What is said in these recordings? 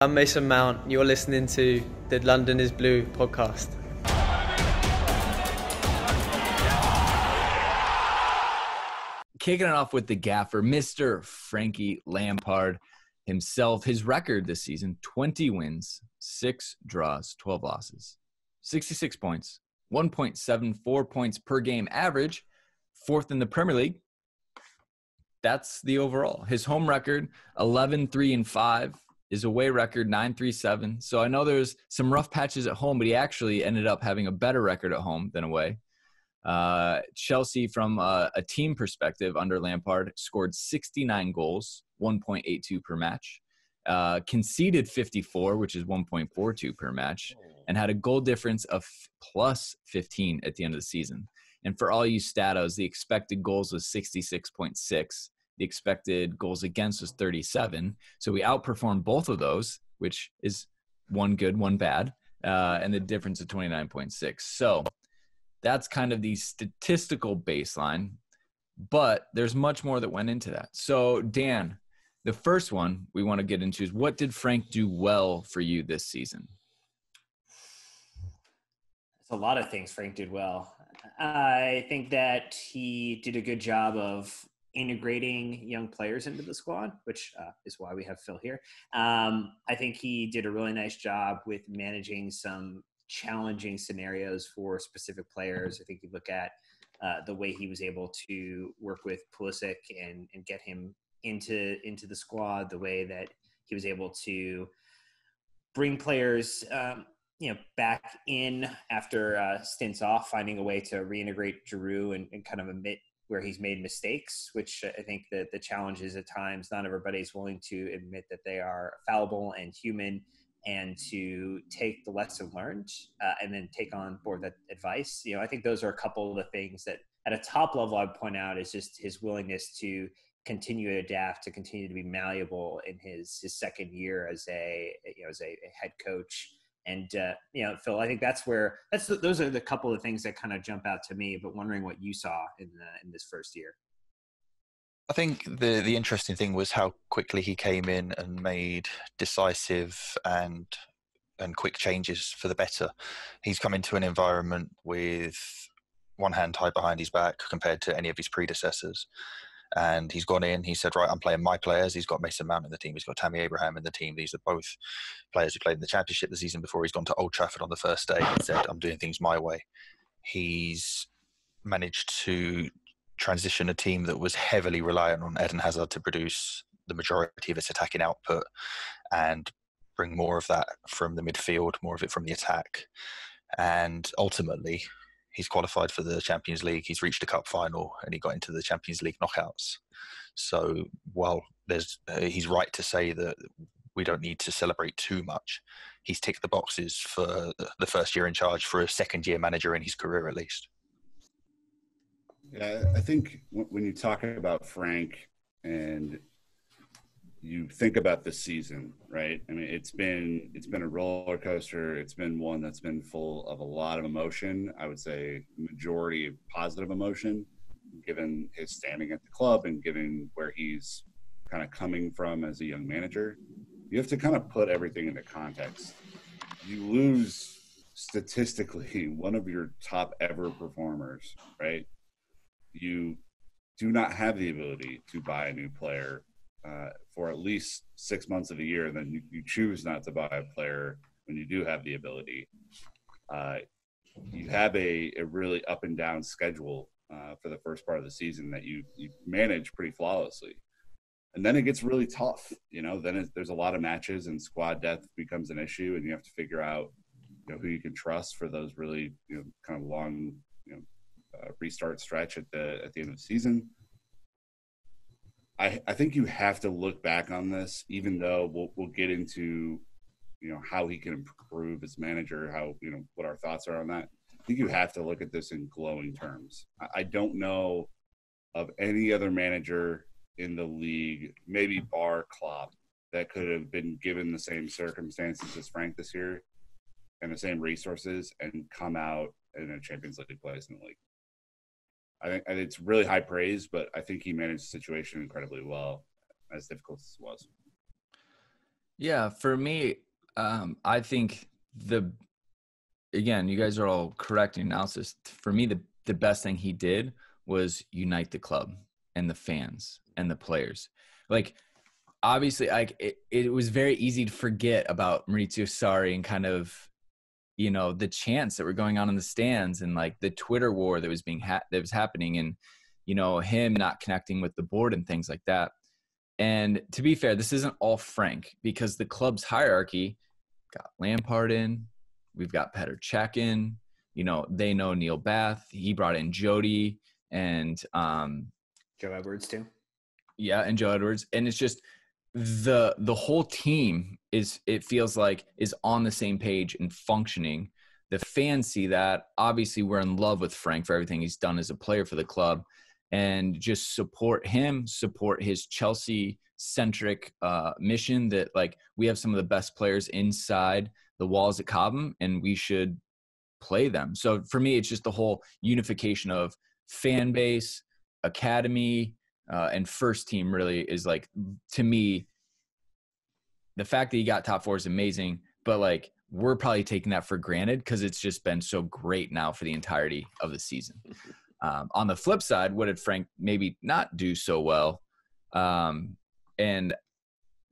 I'm Mason Mount. You're listening to the London is Blue podcast. Kicking it off with the gaffer, Mr. Frankie Lampard himself. His record this season, 20 wins, 6 draws, 12 losses, 66 points, 1.74 points per game average, 4th in the Premier League. That's the overall. His home record, 11-3-5. His away record, 9-3-7. So I know there's some rough patches at home, but he actually ended up having a better record at home than away. Chelsea, from a team perspective under Lampard, scored 69 goals, 1.82 per match, conceded 54, which is 1.42 per match, and had a goal difference of plus 15 at the end of the season. And for all you statos, the expected goals was 66.6. The expected goals against was 37. So we outperformed both of those, which is one good, one bad, and the difference of 29.6. So that's kind of the statistical baseline, but there's much more that went into that. So, Dan, the first one we want to get into is, what did Frank do well for you this season? There's a lot of things Frank did well. I think that he did a good job of integrating young players into the squad, which is why we have Phil here. I think he did a really nice job with managing some challenging scenarios for specific players. I think you look at the way he was able to work with Pulisic and get him into the squad, the way that he was able to bring players back in after stints off, finding a way to reintegrate Giroud and kind of admit where he's made mistakes, which I think that the challenge is at times not everybody's willing to admit that they are fallible and human, and to take the lesson learned and then take on board that advice. I think those are a couple of the things that at a top level I'd point out is just his willingness to continue to adapt, to continue to be malleable in his second year as a head coach. And, Phil, I think those are the couple of things that kind of jump out to me, but wondering what you saw in this first year. I think the interesting thing was how quickly he came in and made decisive and quick changes for the better. He's come into an environment with one hand tied behind his back compared to any of his predecessors. And he's gone in, he said, right, I'm playing my players. He's got Mason Mount in the team. He's got Tammy Abraham in the team. These are both players who played in the Championship the season before. He's gone to Old Trafford on the first day and said, I'm doing things my way. He's managed to transition a team that was heavily reliant on Eden Hazard to produce the majority of its attacking output and bring more of that from the midfield, more of it from the attack. And ultimately, he's qualified for the Champions League. He's reached a cup final and he got into the Champions League knockouts. So while he's right to say that we don't need to celebrate too much, he's ticked the boxes for the first year in charge for a second-year manager in his career, at least. Yeah, I think when you talk about Frank and you think about this season, right? I mean, it's been a roller coaster. It's been one that's been full of a lot of emotion. I would say majority of positive emotion, given his standing at the club and given where he's kind of coming from as a young manager. You have to kind of put everything into context. You lose statistically one of your top ever performers, right? You do not have the ability to buy a new player for at least 6 months of the year, and then you choose not to buy a player when you do have the ability. You have a really up and down schedule for the first part of the season that you manage pretty flawlessly. And then it gets really tough, then there's a lot of matches and squad depth becomes an issue, and you have to figure out who you can trust for those really kind of long restart stretch at the end of the season. I think you have to look back on this, even though we'll get into how he can improve as manager, how what our thoughts are on that. I think you have to look at this in glowing terms. I don't know of any other manager in the league, maybe bar Klopp, that could have been given the same circumstances as Frank this year and the same resources and come out in a Champions League place in the league. I think it's really high praise, but I think he managed the situation incredibly well, as difficult as it was. Yeah, for me, I think again, you guys are all correct in analysis. For me, the best thing he did was unite the club and the fans and the players. Like, obviously, like it was very easy to forget about Maurizio Sarri and kind of, the chants that were going on in the stands and like the Twitter war that was that was happening, and him not connecting with the board and things like that. And to be fair, this isn't all Frank, because the club's hierarchy got Lampard in, we've got Petr Cech in, they know Neil Bath, he brought in Jody and Joe Edwards too. Yeah, and Joe Edwards. And it's just the whole team it feels like is on the same page and functioning. The fans see that. Obviously, we're in love with Frank for everything he's done as a player for the club, and just support him, support his Chelsea-centric mission that, like, we have some of the best players inside the walls at Cobham, and we should play them. So for me, it's just the whole unification of fan base, academy, and first team really is, like, to me, the fact that he got top 4 is amazing, but like we're probably taking that for granted because it's just been so great now for the entirety of the season. On the flip side, what did Frank maybe not do so well? And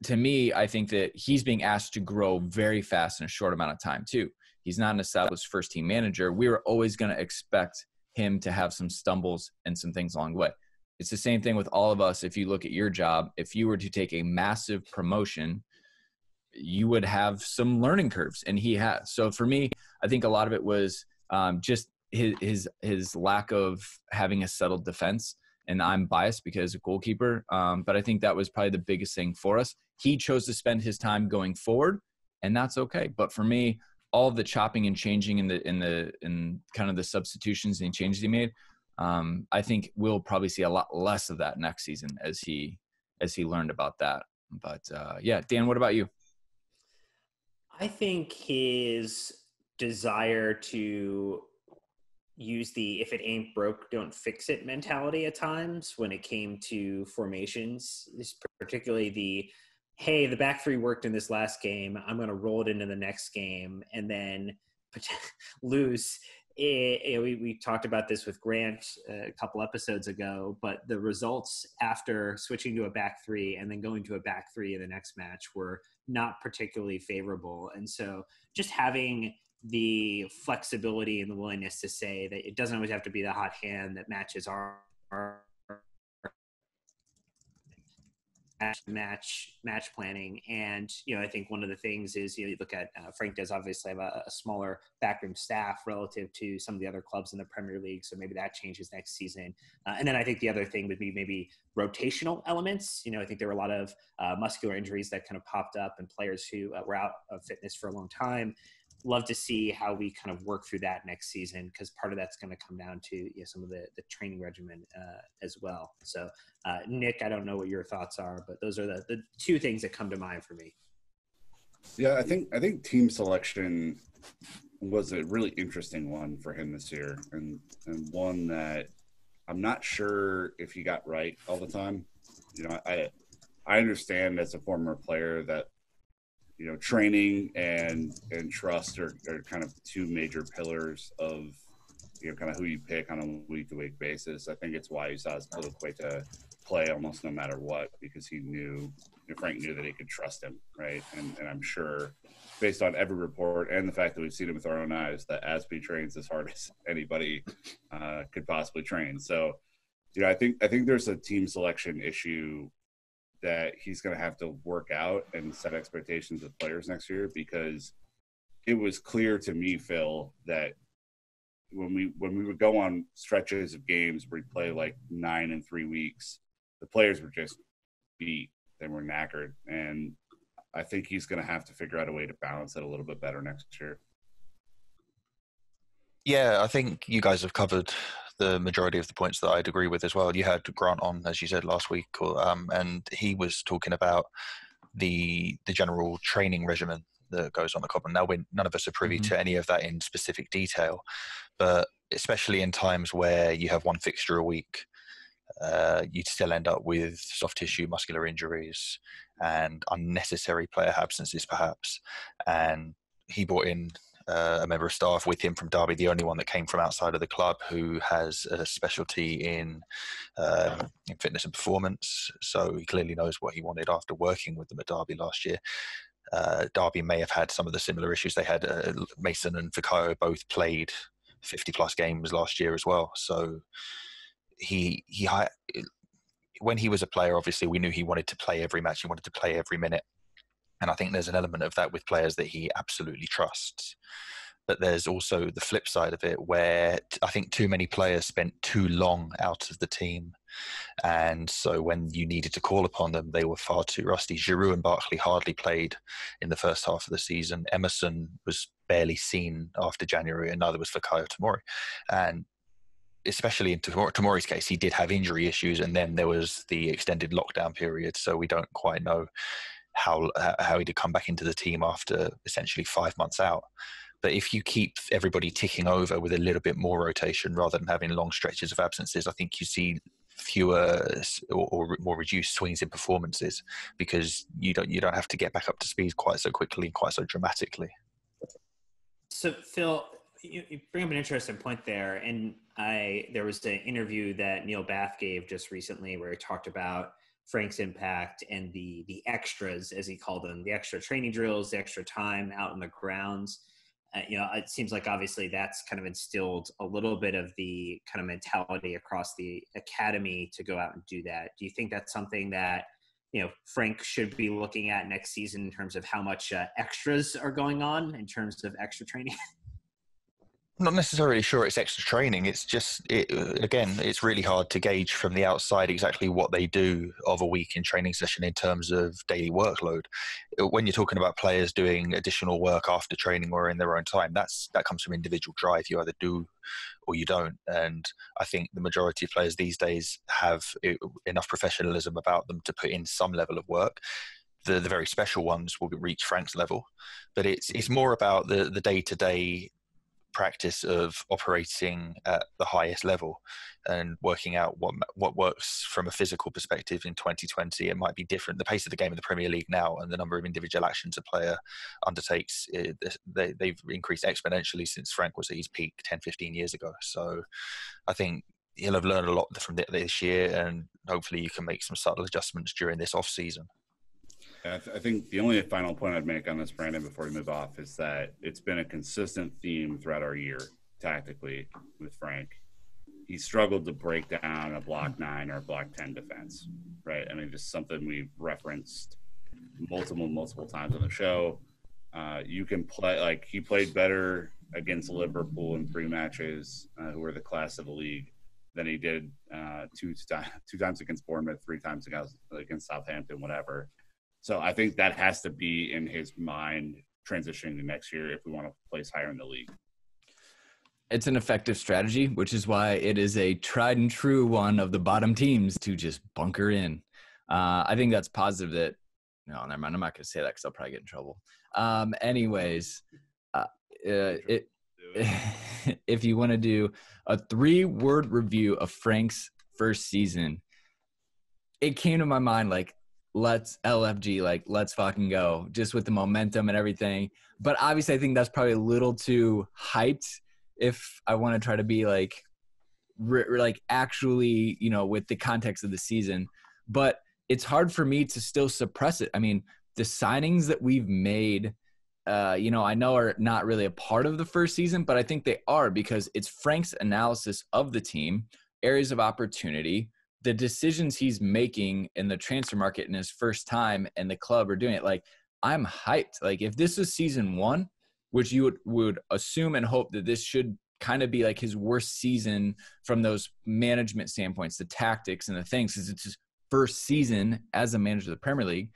to me, I think that he's being asked to grow very fast in a short amount of time too. He's not an established first team manager. We were always going to expect him to have some stumbles and some things along the way. It's the same thing with all of us. If you look at your job, if you were to take a massive promotion, you would have some learning curves, and he has. So for me, I think a lot of it was just his lack of having a settled defense. And I'm biased because a goalkeeper, but I think that was probably the biggest thing for us. He chose to spend his time going forward, and that's okay. But for me, all of the chopping and changing in kind of the substitutions and changes he made, I think we'll probably see a lot less of that next season as he learned about that. But yeah, Dan, what about you? I think his desire to use the "if it ain't broke, don't fix it" mentality at times when it came to formations, is particularly the, hey, the back three worked in this last game, I'm going to roll it into the next game, and then lose. We talked about this with Grant a couple episodes ago, but the results after switching to a back three and then going to a back three in the next match were not particularly favorable. And so just having the flexibility and the willingness to say that it doesn't always have to be the hot hand that matches our match planning. And I think one of the things is, you look at Frank does obviously have a smaller backroom staff relative to some of the other clubs in the Premier League, so maybe that changes next season. And then I think the other thing would be maybe rotational elements. I think there were a lot of muscular injuries that kind of popped up, and players who were out of fitness for a long time. Love to see how we kind of work through that next season, because part of that's going to come down to some of the training regimen as well. So Nick, I don't know what your thoughts are, but those are the two things that come to mind for me. Yeah, I think team selection was a really interesting one for him this year, and one that I'm not sure if he got right all the time. I understand as a former player that training and trust are kind of two major pillars of kind of who you pick on a week-to-week basis. I think it's why you saw Azpilicueta play almost no matter what, because he knew, Frank knew that he could trust him, right? And I'm sure, based on every report and the fact that we've seen it with our own eyes, that Azpi trains as hard as anybody could possibly train. So, I think there's a team selection issue that he's going to have to work out and set expectations of players next year, because it was clear to me, Phil, that when we would go on stretches of games where we play like 9 in 3 weeks, the players were just beat. They were knackered. And I think he's going to have to figure out a way to balance it a little bit better next year. Yeah, I think you guys have covered the majority of the points that I'd agree with as well. You had Grant on, as you said last week, and he was talking about the general training regimen that goes on the Cobham. Now, none of us are privy to any of that in specific detail, but especially in times where you have one fixture a week, you'd still end up with soft tissue muscular injuries and unnecessary player absences, perhaps. And he brought in a member of staff with him from Derby, the only one that came from outside of the club, who has a specialty in fitness and performance. So he clearly knows what he wanted after working with them at Derby last year. Derby may have had some of the similar issues. They had Mason and Fikayo both played 50-plus games last year as well. So when he was a player, obviously we knew he wanted to play every match. He wanted to play every minute. And I think there's an element of that with players that he absolutely trusts. But there's also the flip side of it, where I think too many players spent too long out of the team. And so when you needed to call upon them, they were far too rusty. Giroud and Barkley hardly played in the first half of the season. Emerson was barely seen after January, and neither was Fikayo Tomori. And especially in Tomori's case, he did have injury issues, and then there was the extended lockdown period. So we don't quite know how he'd come back into the team after essentially 5 months out. But if you keep everybody ticking over with a little bit more rotation rather than having long stretches of absences, I think you see fewer or more reduced swings in performances, because you don't have to get back up to speed quite so quickly and quite so dramatically. So Phil, you bring up an interesting point there, and there was an interview that Neil Bath gave just recently where he talked about Frank's impact and the extras, as he called them, the extra training drills, the extra time out on the grounds. It seems like obviously that's kind of instilled a little bit of the kind of mentality across the academy to go out and do that. Do you think that's something that, Frank should be looking at next season in terms of how much extras are going on in terms of extra training? Not necessarily sure it's extra training. It's just, it's really hard to gauge from the outside exactly what they do of a week in training session in terms of daily workload. When you're talking about players doing additional work after training or in their own time, that comes from individual drive. You either do or you don't. And I think the majority of players these days have enough professionalism about them to put in some level of work. The very special ones will reach Frank's level, but it's more about the day-to-day practice of operating at the highest level and working out what works from a physical perspective in 2020. It might be different. The pace of the game in the Premier League now and the number of individual actions a player undertakes, they've increased exponentially since Frank was at his peak 10, 15 years ago. So I think he'll have learned a lot from this year, and hopefully you can make some subtle adjustments during this off season. I think the only final point I'd make on this, Brandon, before we move off, is that it's been a consistent theme throughout our year tactically with Frank. He struggled to break down a block 9 or a block 10 defense, right? I mean, just something we've referenced multiple times on the show. You can play, like, he played better against Liverpool in 3 matches, who were the class of the league, than he did two times against Bournemouth, 3 times against Southampton, whatever. So I think that has to be in his mind transitioning to next year if we want to place higher in the league. It's an effective strategy, which is why it is a tried and true one of the bottom teams to just bunker in. I think that's positive that – no, never mind. I'm not going to say that because I'll probably get in trouble. If you want to do a 3-word review of Frank's first season, it came to my mind like, let's LFG, like, let's fucking go, just with the momentum and everything. But obviously I think that's probably a little too hyped if I want to try to be like actually, with the context of the season. But it's hard for me to still suppress it. I mean, the signings that we've made, I know are not really a part of the first season, but I think they are, because it's Frank's analysis of the team, areas of opportunity, the decisions he's making in the transfer market in his first time and the club are doing it. Like, I'm hyped. Like, if this was season 1, which you would assume and hope that this should kind of be like his worst season from those management standpoints, the tactics and the things, because it's his first season as a manager of the Premier League.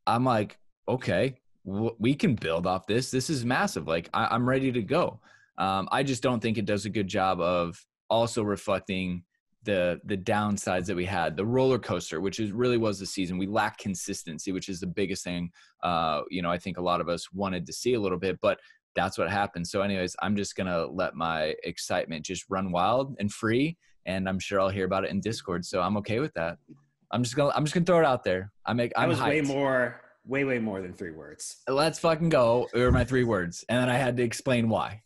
I'm like, okay, we can build off this. This is massive. Like, I'm ready to go. I just don't think it does a good job of also reflecting the downsides that we had, the roller coaster, which really was the season. We lacked consistency, which is the biggest thing. I think a lot of us wanted to see a little bit, but that's what happened. So anyways, I'm just going to let my excitement just run wild and free and I'm sure I'll hear about it in Discord. So I'm okay with that. I'm just gonna throw it out there. I'm hyped. way more than 3 words. Let's fucking go. Or my 3 words, and then I had to explain why.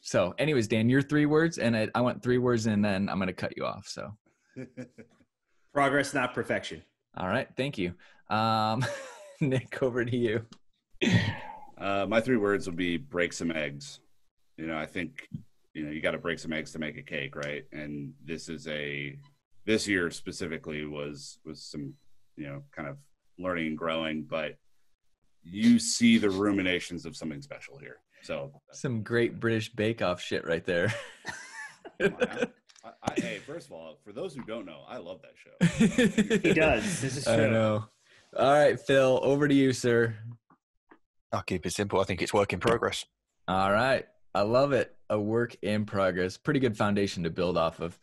So, anyways, Dan, your 3 words, and I went 3 words, and then I'm gonna cut you off. So, Progress, not perfection. all right, thank you, Nick. Over to you. My 3 words would be break some eggs. I think you got to break some eggs to make a cake, right? And this year specifically was some kind of learning and growing, but you see the ruminations of something special here. So some great British Bake Off shit right there. Hey, first of all, for those who don't know, I love that show. He does. This is true. I know. All right, Phil, over to you, sir. I'll keep it simple. I think it's work in progress. All right. I love it. A work in progress. Pretty good foundation to build off of.